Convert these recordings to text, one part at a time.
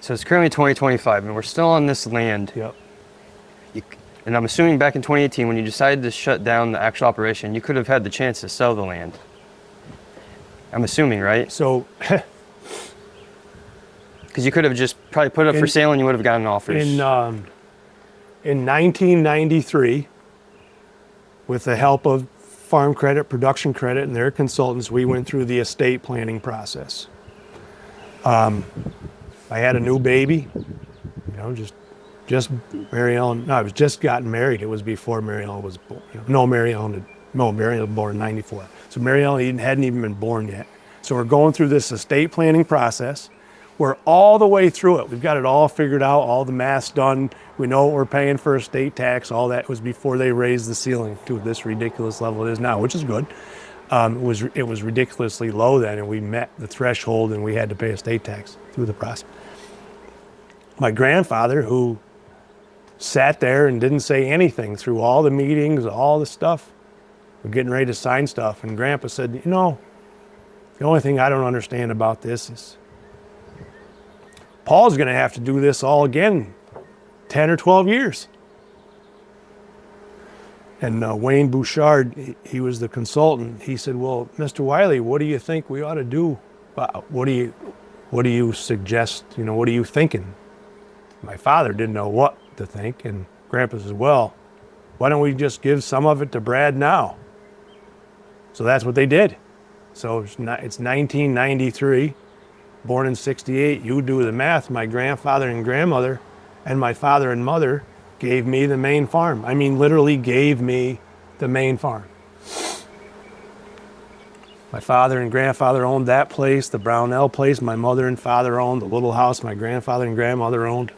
So it's currently 2025, and we're still on this land. Yep. And I'm assuming back in 2018, when you decided to shut down the actual operation, you could have had the chance to sell the land. I'm assuming, right? So Because you could have just probably put it up for sale and you would have gotten offers. in 1993, with the help of Farm Credit, Production Credit, and their consultants, we went through the estate planning process. I had a new baby, just Mary Ellen. No, I was just gotten married. It was before Mary Ellen was born. Mary Ellen was born in '94. So Mary Ellen hadn't even been born yet. So we're going through this estate planning process. We're all the way through it. We've got it all figured out, all the math's done. We know what we're paying for estate tax. All that was before they raised the ceiling to this ridiculous level it is now, which is good. It was ridiculously low then, and we met the threshold, and we had to pay estate tax through the process. My grandfather, who sat there and didn't say anything through all the meetings, all the stuff, we're getting ready to sign stuff, and Grandpa said, the only thing I don't understand about this is Paul's going to have to do this all again 10 or 12 years. And Wayne Bouchard, he was the consultant. He said, well, Mr. Wiley, what do you think we ought to do? What do you suggest? What are you thinking? My father didn't know what to think, and Grandpa says, well, why don't we just give some of it to Brad now? So that's what they did. So it's 1993, born in '68. You do the math. My grandfather and grandmother and my father and mother gave me the main farm. I mean, literally gave me the main farm. My father and grandfather owned that place, the Brownell place. My mother and father owned the little house my grandfather and grandmother owned.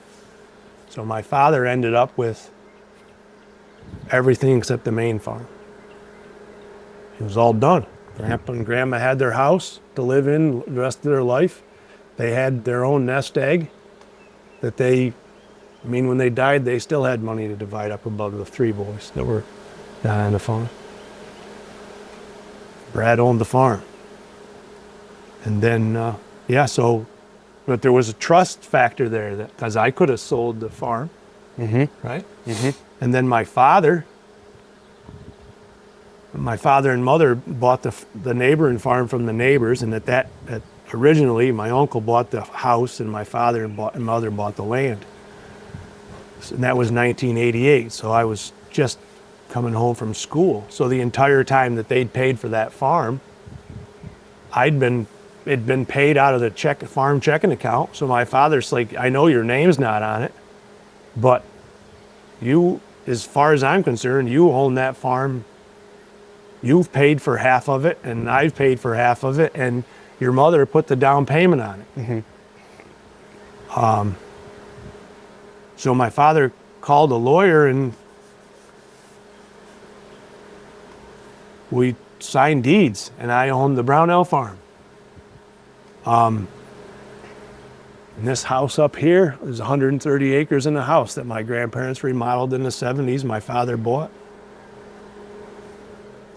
So my father ended up with everything except the main farm. It was all done. Grandpa and Grandma had their house to live in the rest of their life. They had their own nest egg that when they died, they still had money to divide up above the three boys that were down on the farm. Brad owned the farm. And then, but there was a trust factor there because I could have sold the farm, right? Mm-hmm. And then my father and mother bought the neighboring farm from the neighbors, and originally my uncle bought the house and my father and mother bought the land. And that was 1988, so I was just coming home from school. So the entire time that they'd paid for that farm, it'd been paid out of the farm checking account. So my father's like, I know your name's not on it, but you, as far as I'm concerned, you own that farm. You've paid for half of it, and I've paid for half of it, and your mother put the down payment on it. Mm-hmm. So my father called a lawyer, and we signed deeds, and I owned the Brownell farm. And this house up here is 130 acres in the house that my grandparents remodeled in the 70s. My father bought.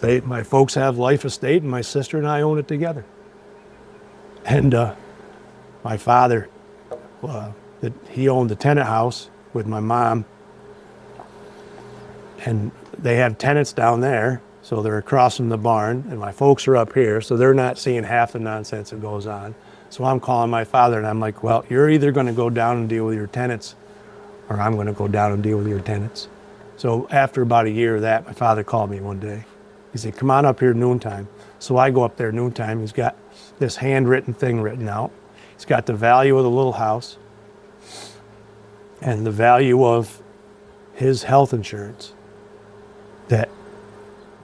My folks have life estate, and my sister and I own it together. And my father, he owned the tenant house with my mom, and they have tenants down there, so they're across from the barn, and my folks are up here, so they're not seeing half the nonsense that goes on. So I'm calling my father, and I'm like, well, you're either going to go down and deal with your tenants, or I'm going to go down and deal with your tenants. So after about a year of that, my father called me one day. He said, come on up here noontime. So I go up there noontime. He's got this handwritten thing written out. He's got the value of the little house and the value of his health insurance that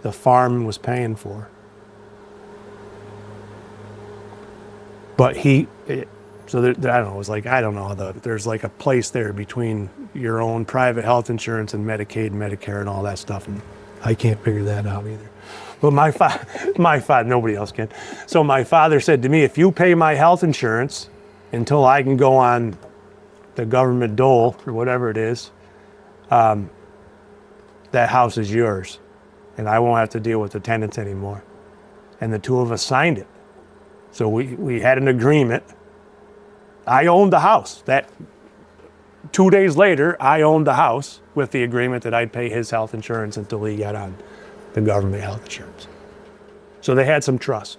the farm was paying for. But I don't know, it was like, I don't know, there's like a place there between your own private health insurance and Medicaid, Medicare, and all that stuff. And I can't figure that out either. But my father, nobody else can. So my father said to me, if you pay my health insurance until I can go on the government dole or whatever it is, that house is yours. And I won't have to deal with the tenants anymore. And the two of us signed it. So we had an agreement. I owned the house. That 2 days later, I owned the house with the agreement that I'd pay his health insurance until he got on the government health insurance. So they had some trust.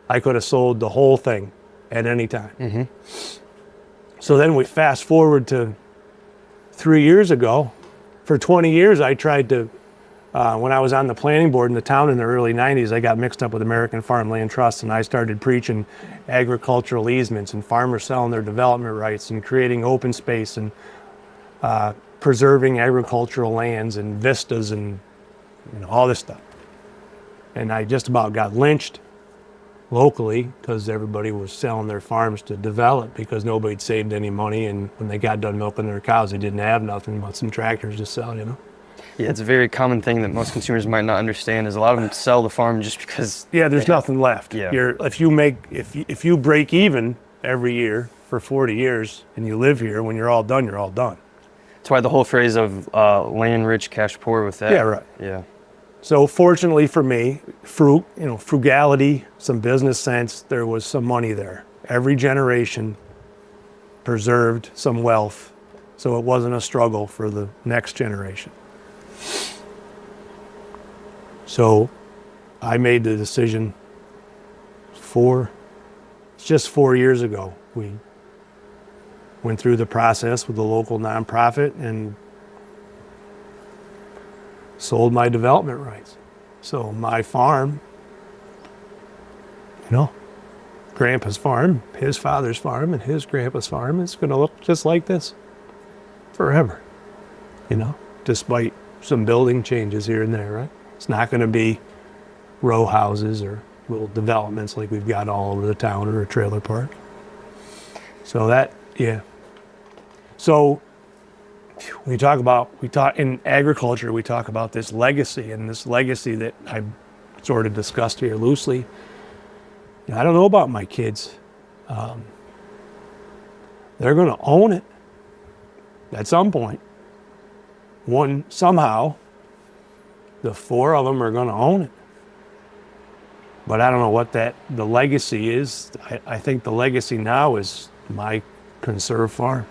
I could have sold the whole thing at any time. So then we fast forward to 3 years ago. For 20 years, I tried to, when I was on the planning board in the town in the early 90s, I got mixed up with American Farmland Trust, and I started preaching agricultural easements and farmers selling their development rights and creating open space and preserving agricultural lands and vistas and all this stuff. And I just about got lynched locally because everybody was selling their farms to develop because nobody'd saved any money, and when they got done milking their cows, they didn't have nothing but some tractors to sell, Yeah, it's a very common thing that most consumers might not understand is a lot of them sell the farm just because. Yeah, there's nothing left. Yeah. If you break even every year for 40 years and you live here, when you're all done, you're all done. That's why the whole phrase of land rich, cash poor with that. Yeah, right. Yeah. So fortunately for me, frugality, some business sense, there was some money there. Every generation preserved some wealth, so it wasn't a struggle for the next generation. So I made the decision just 4 years ago. We went through the process with the local nonprofit and sold my development rights. So my farm, Grandpa's farm, his father's farm, and his grandpa's farm is going to look just like this forever, despite some building changes here and there, right? It's not going to be row houses or little developments like we've got all over the town or a trailer park. So So in agriculture, we talk about this legacy, and this legacy that I sort of discussed here loosely. I don't know about my kids. They're going to own it at some point. Somehow, the four of them are going to own it. But I don't know what the legacy is. I think the legacy now is my conserve farm.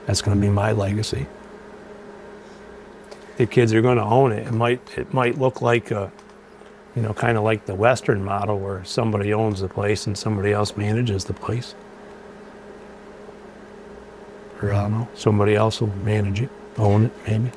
That's going to be my legacy. The kids are going to own it. It might look like kind of like the Western model where somebody owns the place and somebody else manages the place. Or I don't know, somebody else will manage it, own it, maybe.